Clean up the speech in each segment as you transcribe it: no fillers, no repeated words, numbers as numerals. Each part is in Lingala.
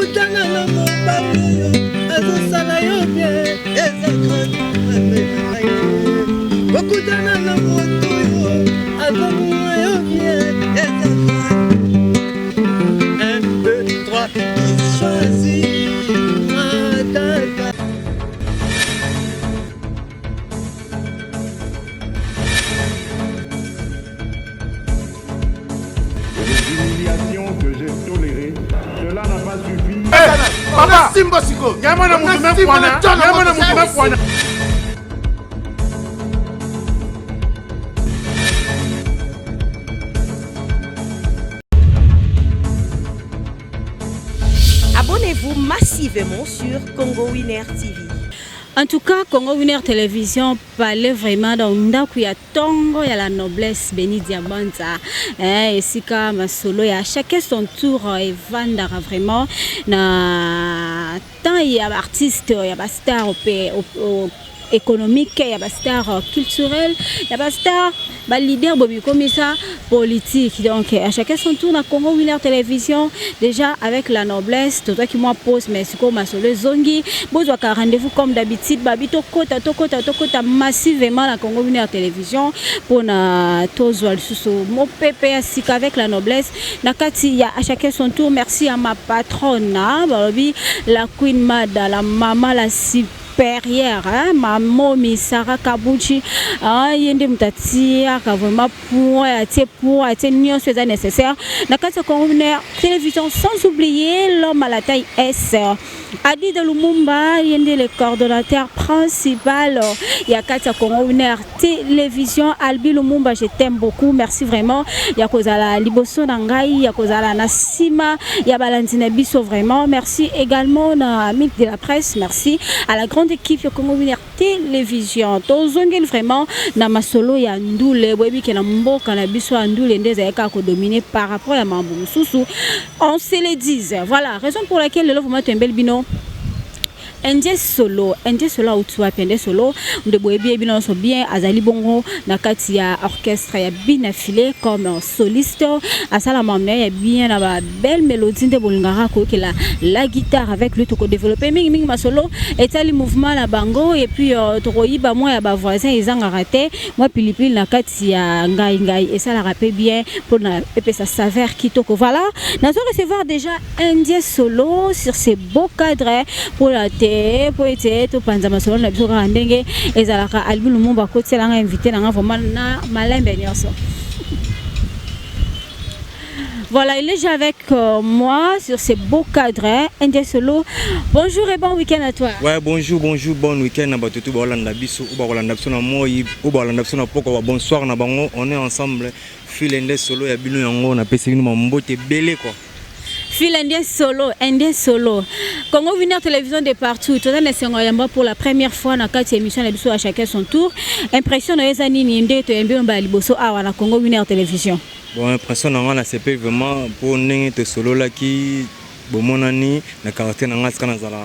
kokutana na mobali oyo azosala yo bien eza grâce na ye kokutana na moto oyo azomona yo bien eza grâce 1, 2, 3 il choisit matata. Que j'ai toléré, cela n'a pas suffi. Papa, Simba Siko, Yamana Moumena Kwana, Yamana Moumena Kwana. Abonnez-vous massivement sur Congo Winner TV. En tout cas, Congo Winner Télévision parlait vraiment donc il y a tongo, il y a la noblesse Béni Diabanta, et sika masolo, il y a chacun son tour et vendra vraiment na tant il y a artistes, il y a star économique, il y a star culturel, il y a star leader comme ça politique. Donc à chacun son tour dans Congo Winner Télévision déjà avec la noblesse tout toi qui moi pose mais c'est comme masolo zongi besoin qu'un rendez-vous comme d'habitude babito kota massivement la Congo Winner Télévision pour na tozo sous mon pépé ainsi qu'avec la noblesse nakati il y a à chacun son tour. Merci à ma patronne la Queen Mada, la maman la perrière, maman Sarah Kabuchi, yende mutati vraiment pour c'est nécessaire. Na kata Congo Winner Télévision sans oublier l'homme à la taille S. Adi de Lumumba, yende le coordonnateur principal. Ya kata Congo Winner Télévision, Albi Lumumba, je t'aime beaucoup, merci vraiment. Ya kozala liboso nangai, ya kozala nasima, ya balandina biso vraiment. Merci également na ami de la presse, merci à la grande équipe Congo Winner Télévision. Tozongel vraiment na masolo ya ndule webi ke na mboka na biso ndule ndeza yaka ko dominer par rapport à mambo susu. On se le dise. Voilà, raison pour laquelle le vraiment un bel bino. Indie solo outwa pende solo de boebi bino so bien azali bongo na kati ya orchestre ya bien affilé comme soliste asala mamne ya bien na ba belle mélodie de bolingara ko que la guitare avec lui to ko développer mingi ma solo etali mouvement la bango et puis to koyiba moi ya ba voisin izanga raté moi pilipili na kati ya ngai et ça la rappelle bien pour na et ça saveur kitoko. Voilà, nous allons recevoir déjà Indie solo sur ces beaux cadres pour la pour être tout panzama solo na biso ka ndenge ezalaka Albi Lumumba ko tselanga invité na vraiment na malembe nyonso. Voilà, il est déjà avec moi sur ces beaux cadres. Indie solo. Bonjour et bon week-end à toi. Ouais, bonjour, bon week-end na batutu ba Holanda biso ou ba Holanda biso na moi ou ba Holanda biso na poko bonsoir na bango, on est ensemble. Fil Indie solo ya bino yango na pesi bino mbote belé quoi. Fil Indie solo. Congo Winner Télévision de partout. Tout ça pour la première fois dans quatre émissions à chacun son tour. Impression de les années n'inde to embi on liboso à la Congo Winner Télévision. Bon, impression dans la CP vraiment pour n'être solo là qui bon mon année na caractère na ngaska na zala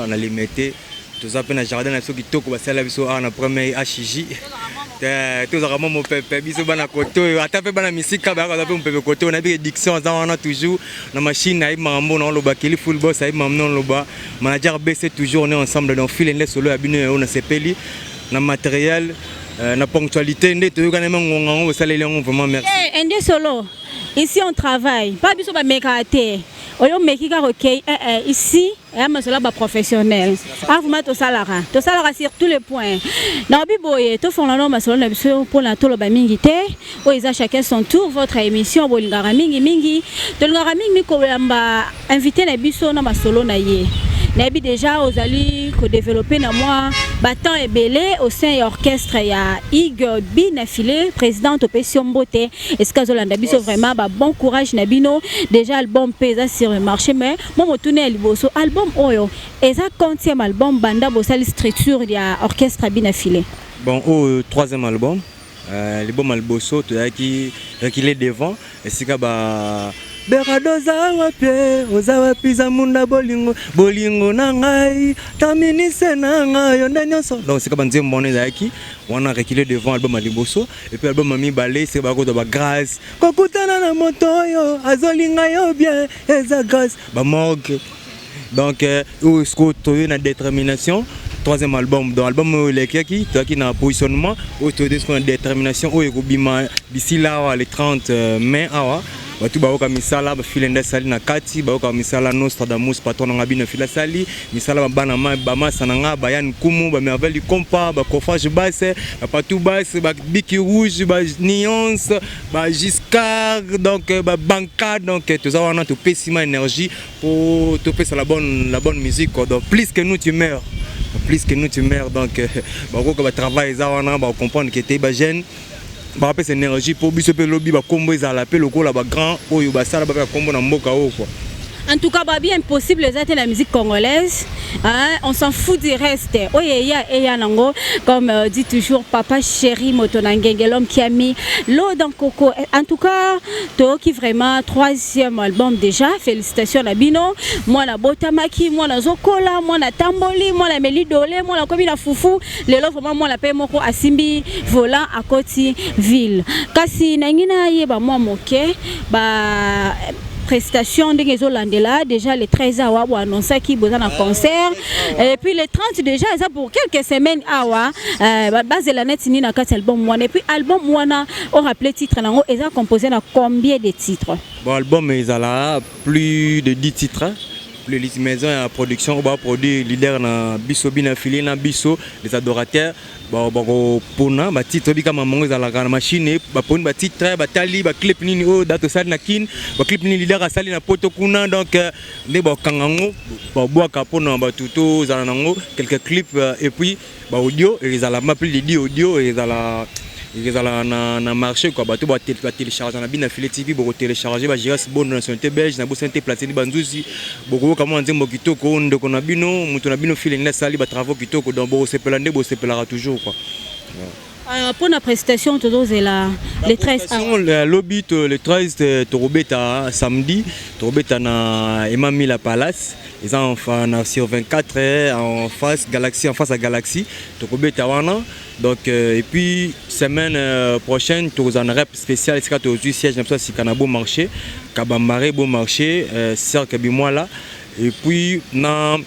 na limité tout ça na jardin na soki toko ba sala biso na premier HJ. Tout ça vraiment mon pépé biso bana koto ata pe bana misika ba ka pe mon pépé koto na bi diction za wana toujours na machine na mambo na loba kili full boss ay mamno loba manager BC toujours on est ensemble dans Fil Indie solo ya bino on a sepeli na matériel na ponctualité ndé to kana ngongo saleli ngo vraiment merci. Indie solo ici on travaille pas biso ba mekate oyo mekika OK ici et cela ba professionnel vraiment to salara sur tous les points na biboye to fond la norme solo na biso pour la tolo ba mingi te o isa chacun son tour votre émission bolingara mingi to lingara mingi ko yamba invité na biso na masolo na ye Nabi déjà aux alliés que développer na moi battant et belé au sein de l'orchestre il y a Ig Bin affilé président au Pession Beauté est-ce que Zolanda biso vraiment bon courage nabino déjà album pesa sur le marché mais moi me tourner liboso album oyo et ça quantième album banda bosali structure il y a orchestre Bin affilé bon au troisième album l'album alboso qui est devant et c'est que ba Beradoza wape, ozawa pisa munda bolingo nangai, taminise nangai, yondanyoso. Donc c'est comme dire mon ezaki, on a reculé devant album Aliboso et puis album Mami Balé c'est bako de ba grâce. Kokutana na moto yo, azolinga yo bien, eza grâce. Ba morgue Donc où est-ce que tu as une détermination. Troisième album, dans l'album les qui na positionnement, où tu as une détermination, où d'ici là le 30 mai batu baoka misala bafile nda sali na kati baoka misala Nostradamus patron nga bino fila sali misala bana bama sananga bayan kumu ba merveille compa ba coiffage basse ba patou basse ba biki rouge ba nuance ba Giscard donc ba banca donc tout ça on a tout pessima énergie pour te passer la bonne musique quoi. Donc plus que nous tu meurs donc ba travail ça on a ba comprendre que tu es jeune ba pe énergie pour biso pe lobby ba kombo ezala pe lokola ba grand oyo ba sala ba kombo na mboka o quoi. En tout cas, bien impossible de la musique congolaise. Hein? On s'en fout du reste. Comme dit toujours papa chéri Motonangenge, l'homme qui a mis l'eau dans Coco. En tout cas, Toki vraiment 3e album déjà. Félicitations à Bino. Moi la Botamaki, moi la Zokola, moi la Tamboli, moi la Melidole, moi la Komina Foufou. Les lots vraiment moi la paix moko à Simbi, volant à Koti ville. Kasi nangina yeba moi moke ba prestation de Landela déjà le 13 awa ou annoncé qui besoin d'un concert et puis le 30 déjà ça pour quelques semaines awa base la net ni na quatre album et puis album wana on rappelé titre nango et ça composé na combien de titres. Bon album ils a plus de 10 titres. Plus les maisons et la production on va produire leader na biso bina filé na biso les adorateurs pour na ba titre bika mamango za la machine ba poni ba titre ba tali ba clip nini o dato sali na kin ba clip nini leader asali na poto kuna donc ne ba kangango ba boa kapona ba tuto za nango quelques clips et puis ba audio et za la plus de 10 audio et za la na marché quoi bato ba télécharger na bina filet TV bo télécharger ba giras bonne nationalité belge na bo santé platine banzuzi boko kama nzembo kitoko ndeko na bino mutu na bino filet na sali ba travaux kitoko donc bo sepelande bo sepelara toujours quoi. Pour la prestation toujours c'est le 13 lobby le 13 Torobeta samedi Torobeta na Emami la Palace ils ont enfin sur 24 en face à Galaxy Torobeta wana donc et puis semaine prochaine tu as un rap spécial c'est quand tu siège comme ça si Canabo marché Kabambare beau marché cercle bimola et puis na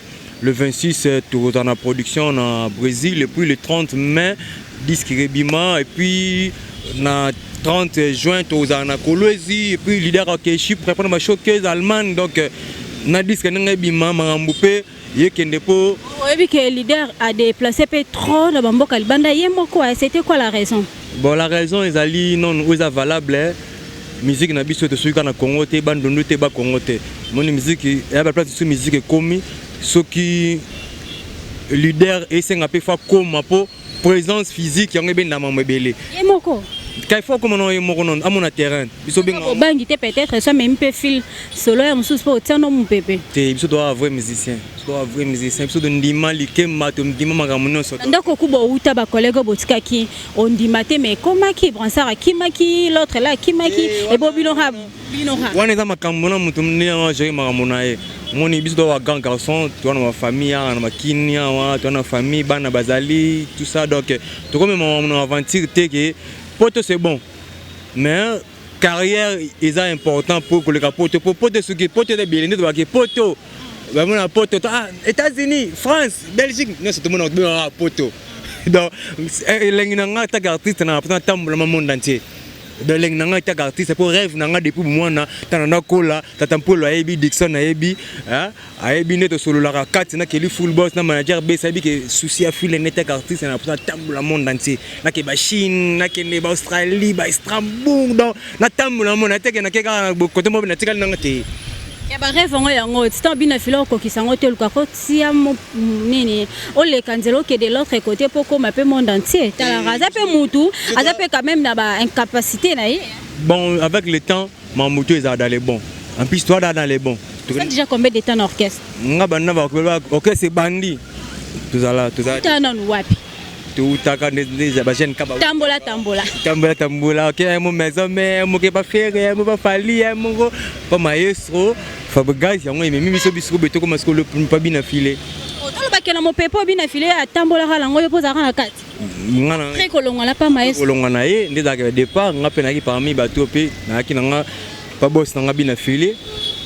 le 26 tu as la production en Brésil et puis le 30 mai disque Rebima et puis na 30 juin tu as na Kolwezi et puis leader à Chypre prépare ma showcase allemande donc na disque nga Rebima Maramboupe yekende po oui que leader a déplacé trop dans Bamboka Libanda yemoko c'était quoi la raison? Bon la raison est ali non est valable musique na biso to suka na Congo te bandondo te ba Congo te mon musique ya ba place sur musique komi ce qui leader et c'est un peu fois comme po présence physique yang ben na mamebele yemoko kai faut comme non yemoko non à mon terrain biso ben bangi te peut-être ça même peu fil solo ya mususu po tano mon pépé te biso doit avoir musicien biso de ndima likema to ndima magamuno so ndako kubo uta ba collègue botikaki on dimate mais comment qui bransara kimaki l'autre là kimaki et bobino ha wana za makamuna mutu mnia je magamuna e moni biso doit grand garçon tu as ma famille na makini wa tu as na famille bana bazali tout ça donc to comme mon aventure te que poto c'est bon mais carrière est important pour que le poto ce qui poto de bien de poto ba mona poto États-Unis France Belgique non c'est tout le monde poto donc l'engina ngata artiste na tambola monde entier de l'engina ngata artiste pour rêve nanga depuis moi na tanana kola tatampolo ayebi Dixon ayebi ayebi neto solo la 4 na keli full boss na manager be sabi que souci a file net artiste na tambola monde entier na ke ba Chine na ke ba Australie ba Strasbourg donc na tambola monde te ke na ke ka côté mo na tikali nanga te ya ba rêve ngo yango c'est bina filo ko kisango te luka ko tia nini o le kanzelo que de l'autre côté pour comme un peu monde entier ta raza pe mutu aza pe quand même na ba incapacité na yi bon avec le temps mon moto est dans les bons en plus toi dans les bons tu as déjà combien de temps en orchestre nga bana ba orchestre bandi tout ça tu non wapi tout taka déjà ba jeune kaba tambola OK mon maison mais mo ke pas faire mo pas fali mo pas maestro Fabrice yango mimi biso beto comme que le pas bien affilé otolo bakela mo pepo bien affilé atambola rango yo poza kana kati ngana très kolonga la pas maestro kolonga na ye ndeza départ nga pe na ki parmi bato pe na ki nga pas boss nga bien affilé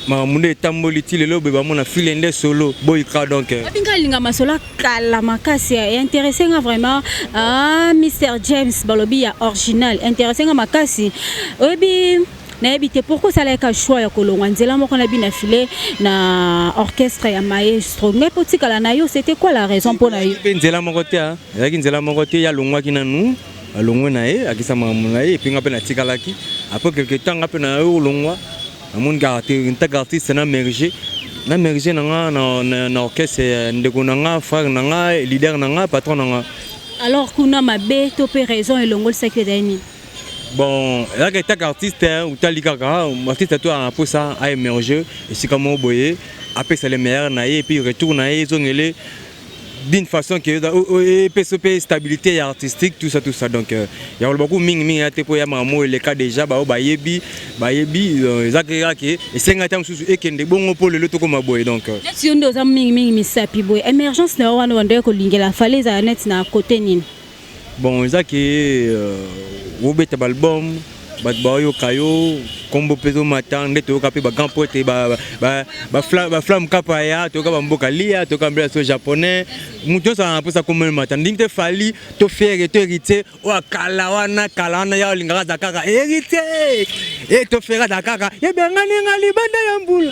mamunde tamboliti lelo be bamona filende solo boyika donc abinga linga masolo kala makasi intéressé nga vraiment Mr James balobi ya original intéressé nga makasi obi na ebité pourquoi ça la ka choix ya kolongwa nzela moko na bina filé na orchestre ya maestro mais potikala na yo c'était quoi la raison pour na yo nzela moko te ya ki nzela moko te ya longwa ki nanu alongwe na ye akisa mamuna ye pinga pe na tikalaki après quelque temps ngape na yo longwa mon artiste na merger na orchestre ndeko nanga frère nanga leader nanga patron nanga alors kuna mabe to pe raison et longol secrétaire bon là que ta artiste ou ta likaka artiste toi pour ça a émerger et c'est comme boyer après c'est le meilleur na et puis retourne na ils ont les d'une façon que PSP stabilité artistique tout ça donc il y a beaucoup ming à te pour ya mamo le cas déjà ba yebi zakiraki et 50 ans sous et kende bongo pour le to comme boy donc si on doit ming misapi boy émergence na wana wande ko lingela falaise à net na côté nini bon zaki obeta album bat boyo kayo combo peso matin ndeto kape ba grand pote ba flamme kapaya to ka mboka lia to ka mbela so japonais muto ça pour ça comme matin ndimte fali to faire to hériter o kala wana ya lingaka zakaka hériter et to faire zakaka ye bengani ngali banda ya mbula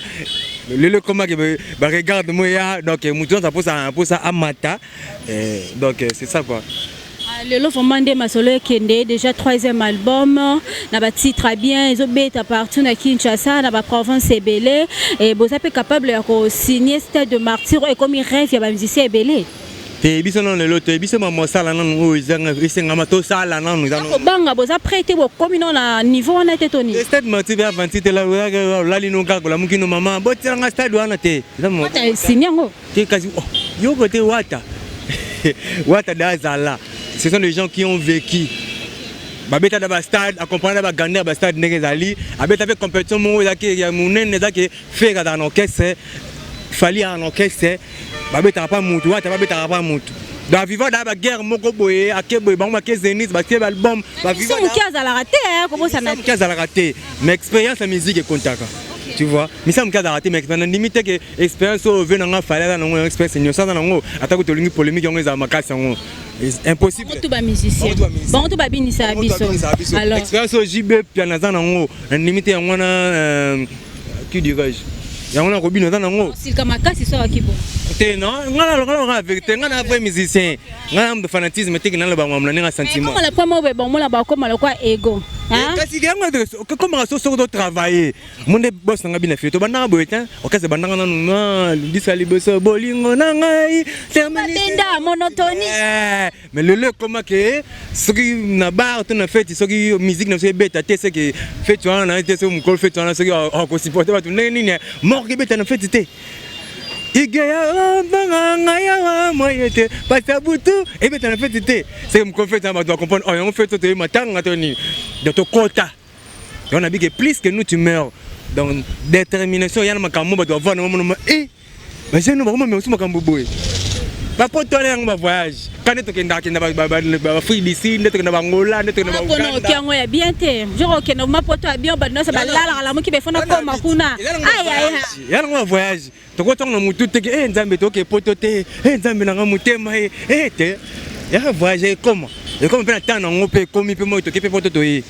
le comment que ba regarde moi donc muto ça pour ça amata donc c'est ça quoi. Le Lofomande Masolo Kende, déjà 3e album, n'a pas titre bien, ils ont bêta partout na Kinshasa, n'a pas province Ebélé, et vous êtes capable de signer Stade de Martyr et comme il rêve, il y a un musicien Ebélé. Te biso non lelo te biso mama sala nan o izanga isenga mato sala nan nous banga boza prêter bo comme non na niveau on a été toni Stade Martyr ba 28 la lino ka la mukino mama botiranga stade wana te signer ngo te kasi yo côté wata wata dazala. Ce sont des gens qui ont vécu. Babeta dans stade, accompagné par Gandhi dans stade Negezali, abeta fait compétition mon zaki ya munen zaki faire dans l'orchestre, fali en orchestre, babeta pas mutu, babeta pas mutu. Dans vivant dans la guerre moko boye, akeboy bamba ke Zenith, ba ke album, ba vivant. C'est mon cas à la raté comment ça n'a cas à la raté. Mais expérience la musique est contaka. Tu vois, mais ça me cas à raté mais expérience limite que expérience au venant fallait dans une expérience innocente dans ngo, attaque to lingi polémique ngo za makasi ngo. Impossible. Tout ba musicien. Bon tout ba binisa biso. Alors expérience au JB piano za ngo, limite ngo na qui dirais-je? Ya ngo robino za ngo. Si kama makasi so akibo. Te non, ngala vérité, ngala vrai musicien. Ngala de fanatisme te ngala ba ngomla nga sentiment. Comment la pomme be bon moi la ba comme le quoi ego. Kasi ganga de comment so so travailler. Mon boss nga bina fito bana boyetin, okase bana na disali beso bolingo na ngai. Tenda monotonie. Mais le comment que ce qui na bar tu na fait ce qui musique na se beta te c'est que fait tu na te so mukol fait tu na ce qui ko supporter ba tu nini mort que beta na fait te. Igaya banga ya moyete pasabutu et beta na fait te. C'est comme qu'on fait ça doit comprendre on fait te matanga toni de to quota. On a dit que plus que nous tu meurs dans détermination yana makambo ba doit voir no mais c'est nous vraiment mais aussi makambo boy. Pas pour toi les voyage. Quand tu es free d'ici, tu es Angola, tu es Uganda. Tu bien te. Je crois que ma poto bien badna ça balala la mo ki be fona ko makuna. Aïe. Ya nga voyage. To ko tonga mutu te nzambe to ke poto te. Nzambe na mutema te. Ya voyage comment? Et comme pe na temps ngo pe komi pe mo to ke pe poto to yi.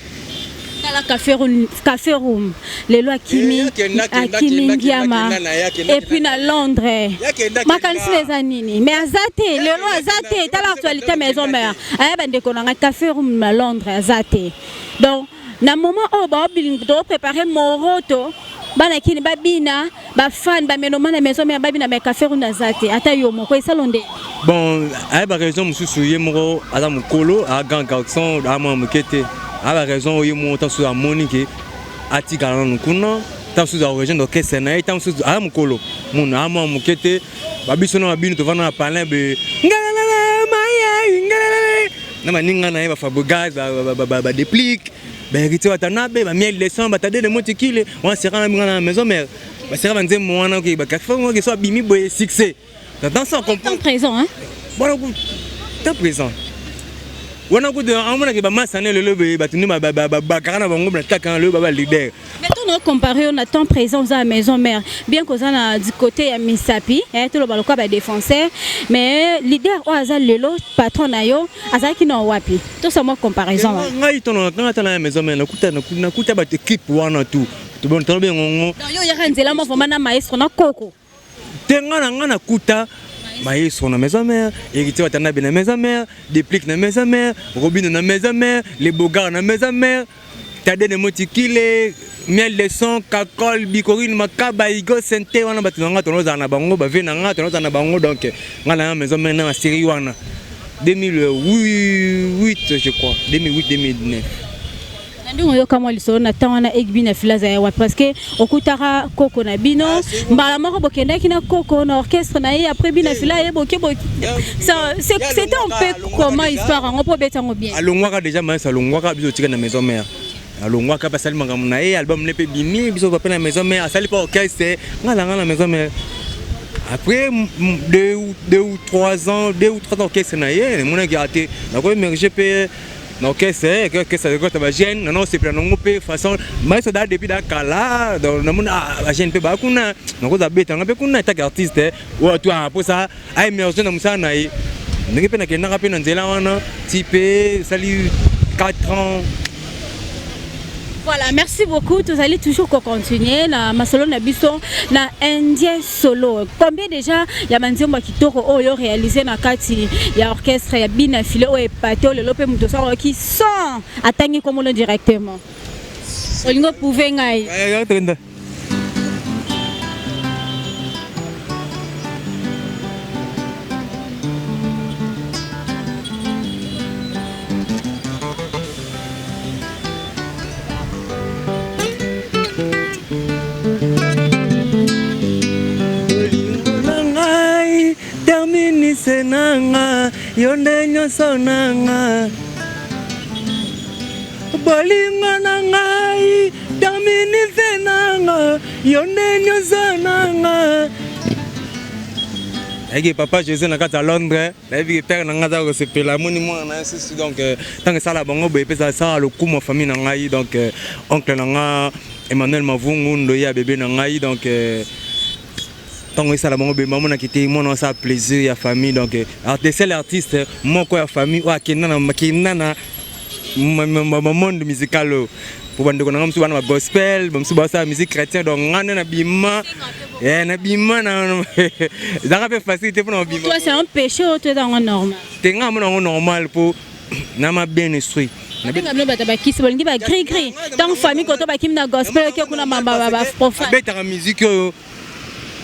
La café room les lois Kimi Ngiama et puis na Londres makanisi les anini mais azate les lois azate ta l'actualité maison mère aya bande ko na café room na Londres azate donc na moment où ba biling do préparer moroto bana kini babina ba fan ba menoma na maison mère babina mais café room azate ata yo moko esalonde bon aya ba raison mususu ye moko ala mukolo a grand garçon a mo mukete. A la raison où il monte sur la monique, atika non kuna, tant sur la origine de Kessena, tant sur à Mukolo, mon amo mukete, babisono abinu to vana parler be. Na maninga na ba fabugaz ba déplique, ba hérité watanabe, ba miel leçon ba tade de motikile, on sera na la maison mère. Ba sera banze mwana ki ba kafa ngo ki so bimi boy succès. Dans ça comprend présent hein. Voilà, temps présent. On a goûté un moment qui va massaner le lever, battu ma bacarana bango attaquant le baba leader. Mais tout nous comparer on a tant présence à la maison mère, bien qu'on a du côté à Misapi, tout le baloka ba défenseur, mais leader au hasard le patron nayo, azaki qui non wapi. Tout ça moi comparaison. Ngai ton quand la maison mère na kuta ba équipe wana tout. Tu bon trop bien ngongo. Yo ya ranzela mo voma na maestro na koko. Tenga na kuta maestro na maison mère, héritier watana na maison mère, déplique na maison mère, Robin na maison mère, les bogards na maison mère, Tade de motikile, miel de son, kakol, bicorine, makaba, igo, sente, wana batinanga tonoza na bango, bavenanga tonoza na bango donc ngala maison mère na série wana 2008 je crois, 2008-2009. Ndingo yo kama lisolo na tawana egbi na filaza ya wa parce que okutara koko na bino mbala moko bokenda kina koko na orchestre na ye après bina fila ye boke ça c'était un peu comment histoire on peut betango bien alongwaka déjà mais alongwaka biso tika na maison mère alongwaka pa sali manga na ye album ne pe bini biso pa na maison mère sali pas orchestre ngala na maison mère après 2 ou 3 ans orchestre na ye mon a gâté na ko émerger pe donc c'est que ça de quoi gêne non c'est plein non pe façon mais ça depuis Dakar donc na mona gêne pe ba kuna nako za beta ngape kuna ta artiste ou toi pour ça ai émerger na musana na ye ndenge pe na kenda pe na nzela wana type sali 4 ans. Voilà, merci beaucoup. Vous allez toujours continuer na masolo na biso na indien solo. Combien déjà ya manzemba kitoko oyo réalisé na kati ya orchestre ya bina file o epato le lope muto soro qui sont atangi comme le directement. Olingo pouvez ngai. Senanga yonde nyoso nanga bolingo nangai damini senanga yonde nyoso nanga eki papa Jésus na kata Londres na bi père nanga za ko sepela moni mo na sisi donc tant que ça la bango be pesa ça le coup ma famille nangai donc oncle nanga Emmanuel Mavungu ndo ya bébé nangai donc tant ça la bango be maman qui mon ça plaisir ya famille donc artiste mon quoi famille wa kinana monde musical pour bande ko ngam subana gospel bam suba sa musique chrétien donc ngana na bima na bima na ça fait facilité pour na bima toi c'est un péché ou tu es dans normal tenga mon normal pour na ma bien instruit na benga bino bata ba kisi bolingi ba gris tant famille ko to ba kim na gospel ke kuna mamba ba profane beta musique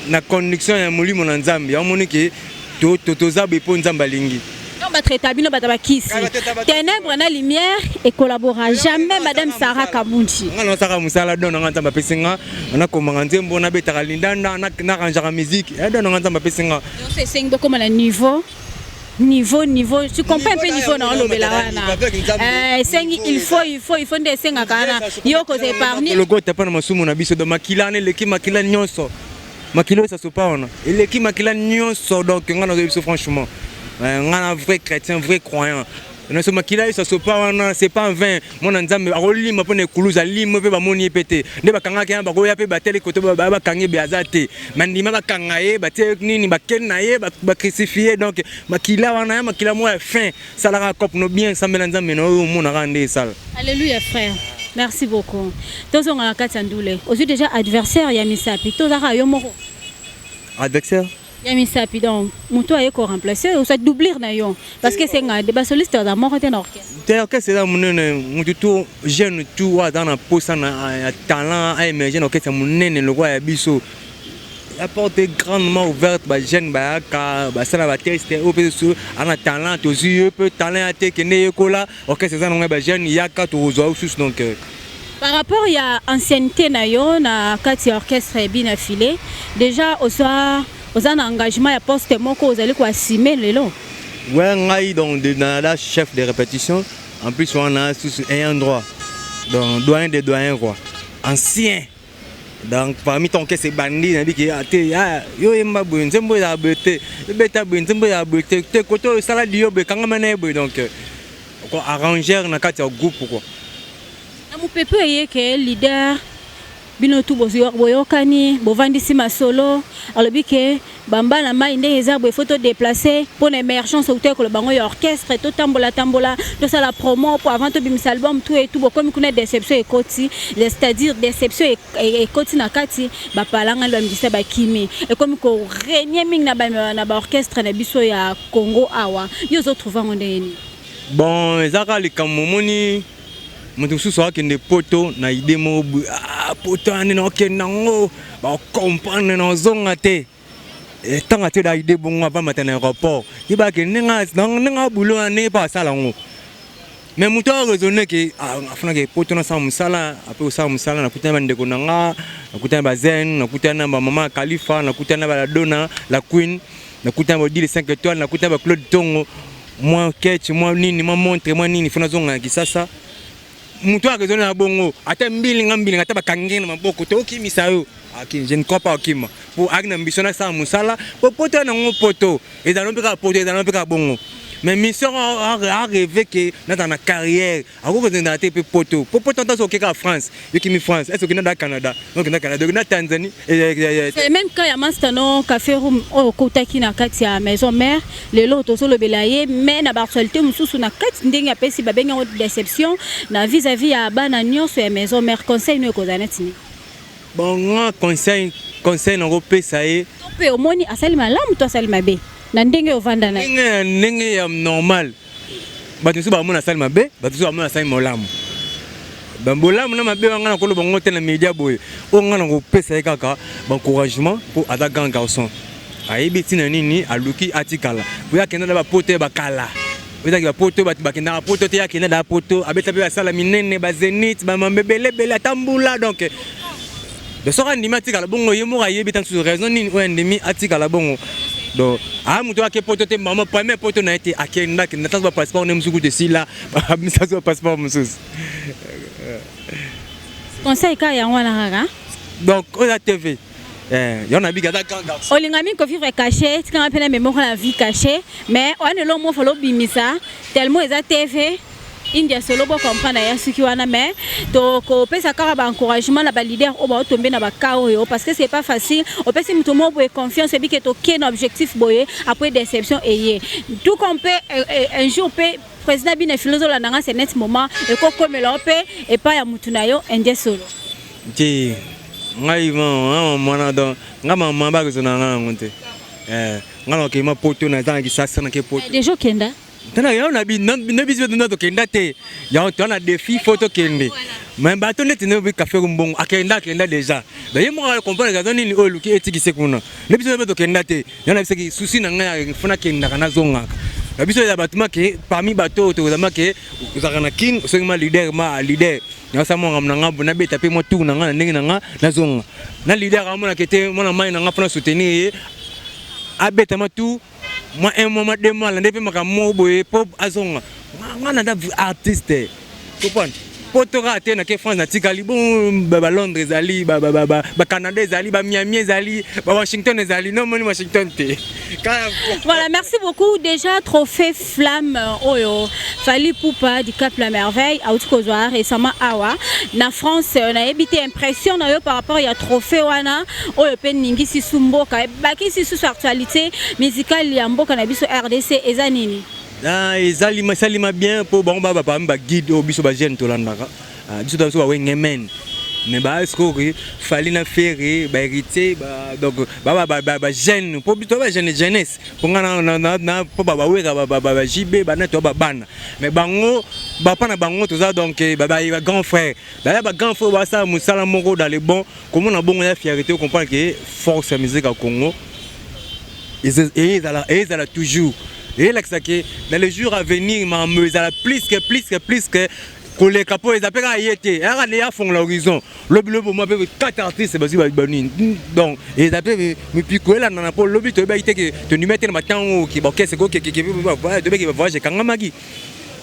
na connexion ya molimo na nzambe ya moni ke toza bepo nzamba lingi on va traiter bino bata bakisi ténèbres na lumière et collabora jamais madame Sarah Kabunchi ngana Sarah musala don na nzamba pesinga na komanga nzembo na betaka lindanda na ranjaka musique ya don na nzamba pesinga c'est 5 beaucoup na niveau tu comprends un peu niveau na lobela wana il faut des 5 kana yoko c'est parmi le gote pa na masumu na biso do makila ne leki makila nyonso makilo ça se pas on et l'équipe makila nyonso donc ngana zo franchement ngana vrai chrétien vrai croyant na so makila ça se pas on c'est pas un vin mon nzambe aroli ma pone kuluza limo pe ba moni pété nde bakanga ke ba goya pe ba tele koto ba kangi be azate mandima ba kangaye ba te nini ba kenaye ba crucifié donc makila wana makila mo fin ça la cop no bien ça me nzambe no mo na rande ça. Alléluia frère. Merci beaucoup. Tous on a Katandoule. Aujourd'hui déjà adversaire Yamisapi. Tous a yo moko. Adversaire Yamisapi donc muto aye ko remplacer ou soit doubler na yo parce que c'est un débat soliste dans moko ten orchestre. Orchestre c'est là munene muto jeune tout dans na posa na talent à émerger orchestre munene le roi ya biso. La porte est grandement ouverte ba jeune ba ka ba sala ba test au peu sur en talent aux yeux peut talent à te kene kola orchestre ça non ba jeune yaka to zo sous donc par rapport il y a ancienneté na yo na kati orchestre bien affilé déjà aux engagement ya poste moko aux allez quoi assumer lelo ouais ngai donc dans la chef de répétition en plus on a sous un endroit donc doyen des doyens quoi ancien. Donc parmi ton caisse bandit n'a dit que yo yemba bu nzembo ya bete beta bu nzembo ya bete te koto sala dio be kanga mané bu donc arrangeur na kati ya groupe quoi. Na mupepe ye ke leader bino tu boyokani bovandisi masolo alobi ke bamba na mai nde eza bo photo déplacer pour l'émergence au teko le bango ya orchestre to tambola to ça la promo pour avant to bimisa album tout et tout comme kuna déception ekoti c'est-à-dire déception ekoti na kati ba palanga ndo mbisa ba kimi et comme ko renier ming na ba orchestre na biso ya Congo awa yo zo trouver ngondeni bon ezaka likamomoni mutu susu akende poto na idée mo poto ane na okenango ba comprendre na zonga te tanga te da idée bongo avant matin na aéroport yiba ke ninga boulot ane pas ça lango mais mutu a raisonné que afuna ke poto na sa musala après sa musala na kutana ndeko nanga na kutana ba zen na kutana ba mama Khalifa na kutana ba Donna la Queen na kutana ba Dile 5 étoiles na kutana ba Claude Tongo moi ketch moi nini moi montre moi nini funa zonga kisasa mutu a raisonné na bongo ata mbili ata bakangena maboko to okimisa yo je ne crois pas okima pour agna mbisona sa musala po poto na ngo poto et dans le poto et dans le bongo mais mission a rêvé que dans na carrière a ko kozenda te pe poto tant so ke ka France yo kimi France est-ce que na Canada donc na Canada na Tanzanie c'est même quand ya master no café room o kotaki na kati ya maison mère le lot to le belaye mais na barsolté mususu na kati ndenge apesi ba benga déception na vis-à-vis ya bana nyonso ya maison mère conseil no kozana tini bon conseil na ko pesa e to pe omoni asali malamu to asali mabe na ndenge ovanda na ndenge ya normal bato so ba mona sali mabe bato so ba mona sali molamu bambolamu na mabe wanga na koloba ngote na media boy o ngana ko pesa kaka encouragement pour ada grand garçon ayebi tina nini aluki atikala pour yakenda ba poto ba kala beta ba poto ba kenda ba poto te yakenda da poto abeta pe sala minene ba zenith ba mambebele bele tambula donc de sora ndimi atikala bongo yemo ayebi tant sur raison nini o ndimi atikala bongo donc mutu ake poto te maman premier poto na été akenda ki nataka passeport ne musuku te sila ça soit passeport mususu conseil ka ya wana kaka donc on a TV yon a biga d'accord olingami ko vivre caché tika pena mémoire la vie cachée mais on est là mo falo bimisa tellement eza TV India solo bo comprendre ya suki wana mais to ko pesa ka ba encouragement na ba leader o ba tomber na ba kao yo parce que c'est pas facile on peut si mutu mo bo confiance et bi que to ken objectif boye après déception et tout qu'on peut un jour peut président bine philosophe la nanga c'est net moment et ko comme l'opé et pas ya mutu na yo India solo ti ngai mwana donc ngama mamba ko zona ngana ngonte ngalo ke ma poto na tanga ki sasa na ke poto déjà kenda tana ya na bi na biso na to kenda te ya to na défi photo kende mais bato net ne bi café mbongo akenda déjà d'ailleurs moi comprendre que nini o luki etiki sekuna ne biso to kenda te ya na bisaki souci na ngai funa kenda kana zonga na biso ya batuma ke parmi bato to zama ke uzakana kin sengma leader ya samo ngamna ngambo na beta pe mo tu na nga ndenge na nga na zonga na leader amona kete mona mai na nga funa soutenir abeta matu moi un moment de mal ndepé makamo boye pop azonga ngana da artiste comprendre potora te na ke France na tikali bon ba Londres ezali ba Canada ezali ba Miami ezali ba Washington ezali non moni Washington te voilà merci beaucoup déjà trophée flamme oyo Fally Ipupa du Cap la Merveille à Outkozwa récemment awa na France on a évité impression na yo par rapport ya trophée wana oyo pe ningi sisumboka baki sisu actualité musicale ya mboka na biso RDC ezanini ezali masalima bien pour bon ba guide au biso ba jeune to landaka biso to wa wengemen mais ba esko Fally na ferry ba héritier ba donc ba jeune pour biso ba jeunesse pour na pour ba weka ba JB ba na to ba bana mais bango ba pa na bango to ça donc ba grand frère d'ailleurs ba grand frère ba ça musala moko dans les bons comment na bongo ya fierté on comprend que force la musique au Congo et ça toujours. Et là, dans les jours à venir, ils ont plus que les capots, ils appellent à y être. Ils font l'horizon. Le pour moi, 4 artistes, c'est donc, ils appellent, mais puis quoi là, dans le but, tu nous mets le matin qui va voyager quand même.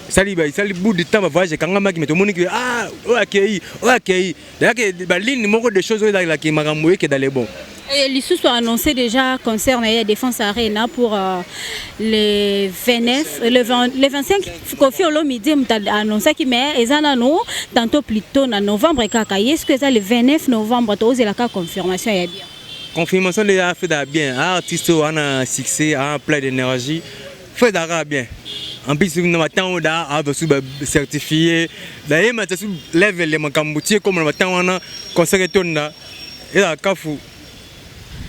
Ça lui bout de temps va voyager quand même mais tout le monde dit ah ok d'ailleurs que ligne de choses là qui m'a ramoué que dans les bons Et l'issue soit annoncé déjà concerne la Défense Arena pour les 29, les 25 Kofi Olomide a annoncé qu'il met Ezanano tantôt plutôt en novembre. Est-ce que c'est le 29 novembre? Tu as la confirmation est bien. Confirmation de la fait bien. Artiste a succès, a plein d'énergie. Fait d'ara bien. En plus, nous avons certifié. D'ailleurs, nous avons levé les macamboutiers comme nous avons conseillé tout le monde.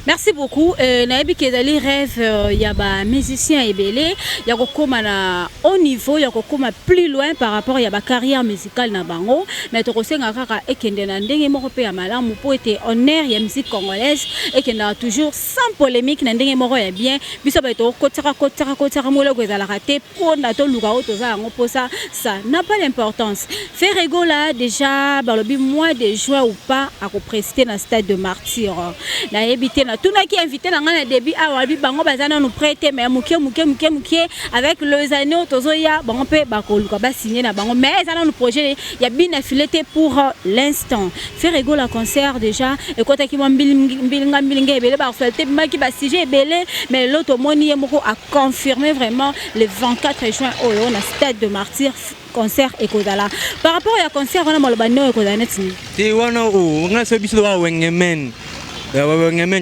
Merci beaucoup. Naebi Kedali rêve, il y a des musiciens ébélés, il y a un haut niveau, il y a un plus loin par rapport à la carrière musicale na bango. Mais tu sais que ekende na ndenge moko pe ya malamu po ete honneur ya musique congolaise et que na toujours sans polémique na ndenge moko ya bien. Biso ba to kotira molo ko za la raté pour na to luka o to za ngo po ça n'a pas d'importance. Ferrego là déjà dans le mois de juin ou pas à prester dans stade de Martyr. Naebi tout le monde qui est invité dans le début à Bango Bazana nous prêter mais avec les années Tozoya bon on peut signer na Bango mais ça dans le projet il y a bien affilié pour l'instant Ferrego la concert déjà et quand qui m'a bilinga belé ba fait qui ba sujet belé mais l'autre moni a confirmé vraiment le 24 juin au stade de Martyr concert Ekodala par rapport à concert on a malobano Ekodala ti wana o ngasa biso wa wengemen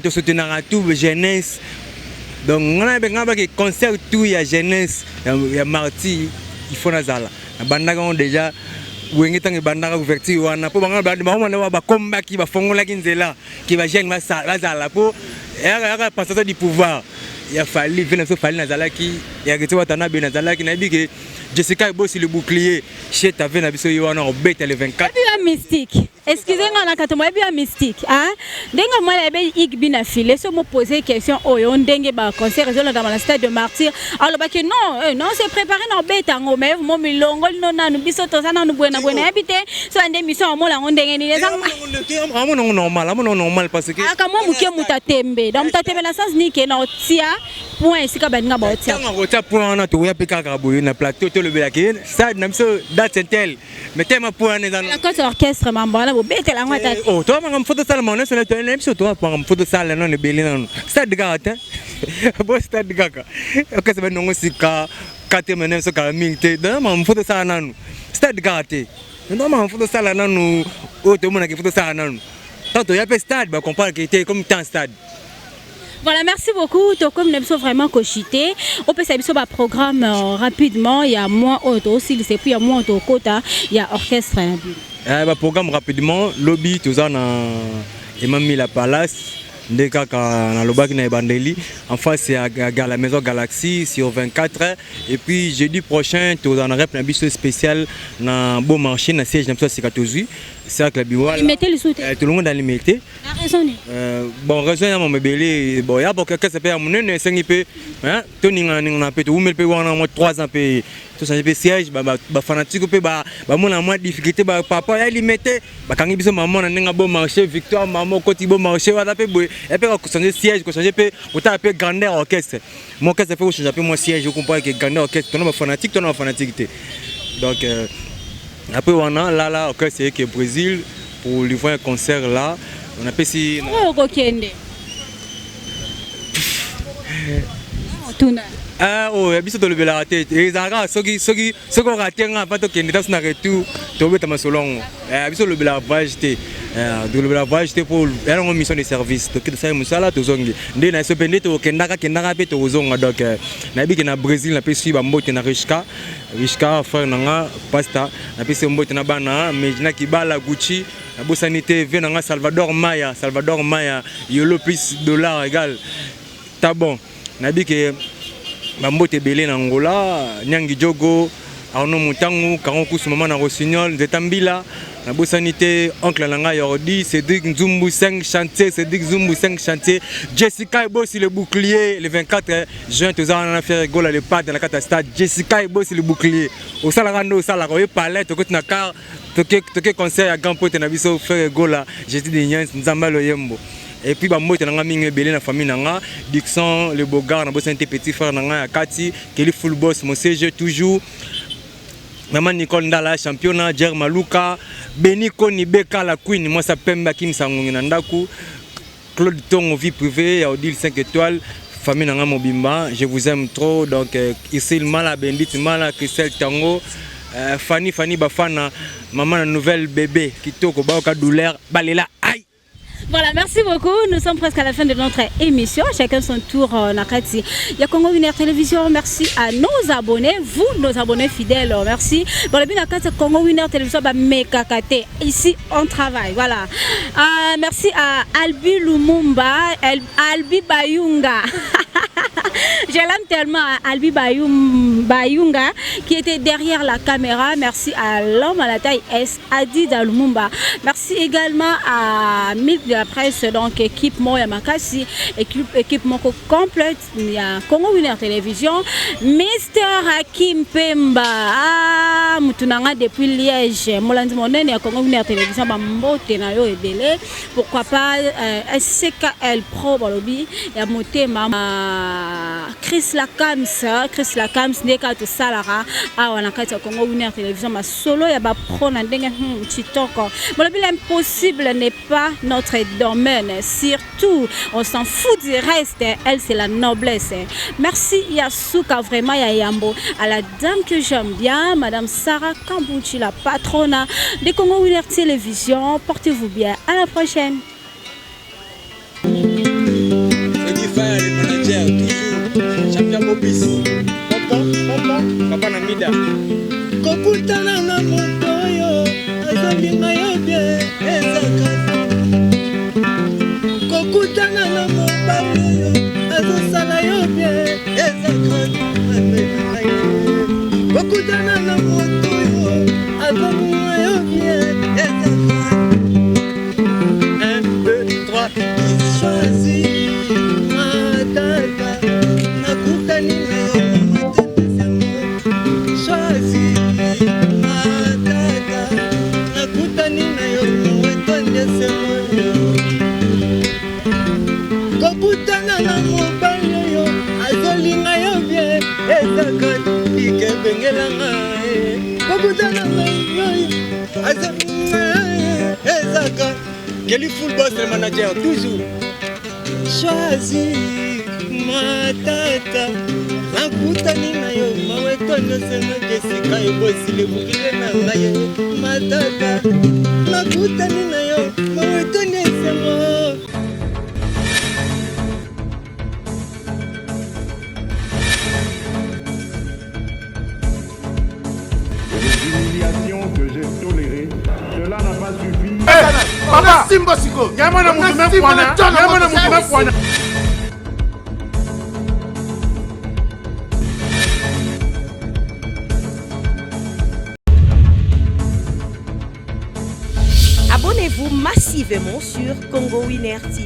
to soutenir tout jeunesse donc on a bien concert tout ya jeunesse ya Marty il faut nazala banda quand déjà wenge tangi banda ouverture wana po banga ba combat qui va fongola kinzela qui va jeune bazala po ya passation du pouvoir il a fallu venir so fallu nazala qui ya que tu watana bien nazala qui na bi que Jessica Boss le bouclier chez ta veine biso wana obet le 24 mystique. Excusez-moi, on a quand même bien mystique. Hein? Denga moi la belle Igbina filé, se me poser question. Oh, on dengue ba concert dans le stade de Martyr. Alors bah que non, c'est préparé dans bête en mais mon milongo non nous biso to sana nous buena habité. So ande mission on la on dengue ni les non normal parce que ah comment muke mutatembe. Dans mutatembe na sens ni que na tia point sika banga ba tia. Tia point na to ya peka kaboyo na plateau to le belaki. Ça na biso date intel. Mettez ma point dans la côte orchestre mambo. Oh, toi, je photo salle, je suis allé sur toi, je photo salle, non, le Bélin. Stade de gars, bon, stade de gars. Ok, c'est bon, aussi, 4 minutes, c'est 4000. Non, je photo salle, non. Stade de gars, non, je photo salle, non, ou tout le monde qui photo salle, non. Tant il y a pas stade, on comprend qu'il était comme tant stade. Voilà, merci beaucoup. Comme nous sommes vraiment cochité, on peut savoir ce programme rapidement. Il y a moins aussi, c'est puis il y a moins de quota, il y a orchestre. Programme rapidement, lobby, tout ça, Emami la Palace, dans le bac de Bandeli. En face, c'est à la maison Galaxy sur 24. Et puis, jeudi prochain, tout dans un bistrot spécial dans Beau Marché, dans le siège de c'est 14. C'est avec la Biwa. Ils mettaient le soutien. Tout le monde a limité. La raison. Bon, raison, il y a mon bébé. Bon, il y a beaucoup de choses à mon nez, 5 peu. Tout le monde a peu. Où me paye 3 ans. Tout ça, c'est siège. Fanatique, mon amour, difficulté, papa, il limité. Quand il y a maman, on a Beau Marché, Victoire, maman, côté Beau Marché, on a peu. Et puis, on change siège, on change peu. On a peu grandeur orchestre. Mon orchestre fait changer mon siège. Je comprends que grandeur orchestre. Tu es fanatique, tu es fanatique. Donc, après, on a là, c'est que Brésil pour lui voir un concert là. On a pas si. Ah, oh, il y a des gens qui ont raté. Ceux qui ont raté, ils ont raté tout. Ils ont raté tout. Ils ont raté tout pour une mission de service. Donc, ça est ça là. Ils ont raté tout. Ils ont raté tout. Donc, na Brésil, na pesi ba mbote na Rishka frère nanga pasta na pesi mbote na bana Medina Kibala Gucci na bosanité venanga Salvador Maya yolo plus dollar égal tabon na bi ke ba mbote belé na Angola Nyangi Jogo Arnaud Mutangu Karonkou Soumama na Rossignol Zetambila na bosanité oncle nanga Yordi Cédric Nzumbu 5 chantier Jessica Boss le bouclier le 24 juin tous on a fait goal le pas dans la carte stade Jessica Boss le bouclier au salarando au salaro et palette au côté na car toke concert à grand pote na biso faire goal j'ai dit des nyans nzamba lo yembo et puis ba moto nanga mingi belé na famille nanga Dixon le Bogard na bosanité petit frère nanga Kati Kelly full boss mon CG toujours Maman Nicole Ndala championnat Jerma Luka Beniko Nibeka la Queen moi ça pemba kim sangungi na ndaku Claude Tongo, vie privée, à Odile 5 étoiles, famille Nanga Mobimba, je vous aime trop. Donc, ici, Mala Bendit, Mala Christelle Tango, Fanny Bafana, maman, nouvelle bébé, Kitoko, Baoka douleur, Balela, aïe! Voilà, merci beaucoup. Nous sommes presque à la fin de notre émission. Chacun son tour. Nakati. Il y a Congo Winner Télévision. Merci à nos abonnés, vous, nos abonnés fidèles. Merci. Bon, le Nakati Congo Winner Télévision, Mekakate. Ici, on travaille. Voilà. Merci à Albi Lumumba, Albi Bayunga. Je l'aime tellement, Albi Bayunga, qui était derrière la caméra. Merci à l'homme à la taille S, Adi Lumumba. Merci également à Milk de la presse, donc équipe Moya Makasi, équipe Moko complète. Il y a Congo Winner Télévision, Mr. Hakim Pemba, Moutunanga depuis Liège, Molandi Monen et Congo Winner Télévision, Bambote Nayo et Belé. Pourquoi pas SCKL Pro Balobi, et à Motema. Chris Lacams neka to salara awa na kati ya Congo Winner Télévision ma solo ya ba pro na ndenge chitoko. Bon, l'impossible n'est pas notre domaine, surtout on s'en fout du reste, elle c'est la noblesse. Merci Yasuka, vraiment ya Yambo, à la dame que j'aime bien, Madame Sarah Kambouchi, la patronne de Congo Winner Télévision. Portez-vous bien, à la prochaine. Les managers, toujours champion Bobis. Papa Namida. Kokutana na motoyo, azolinga yo bien, ezaka. Kokutana na mobayo, azosala yo bien, ezaka. Kokutana na motoyo, azolinga yo bien, ezaka. 1, 2, 3, il choisit. Kokutana na mobali yo azolinga yo bien ezaka ikebengelanga kokutana na yo azolinga ezaka Kelly Full Boss le manager toujours choisi matata nakutani na yo mawetono sema kesika ebosile bukile na ngai matata nakutani na yo mawetono sema. Que j'ai toléré, cela n'a pas suffi. Papa Simba Siko, Yamana Moumoume Kwana, Yamana Moumoume Kwana. Abonnez-vous massivement sur Congo Winner TV.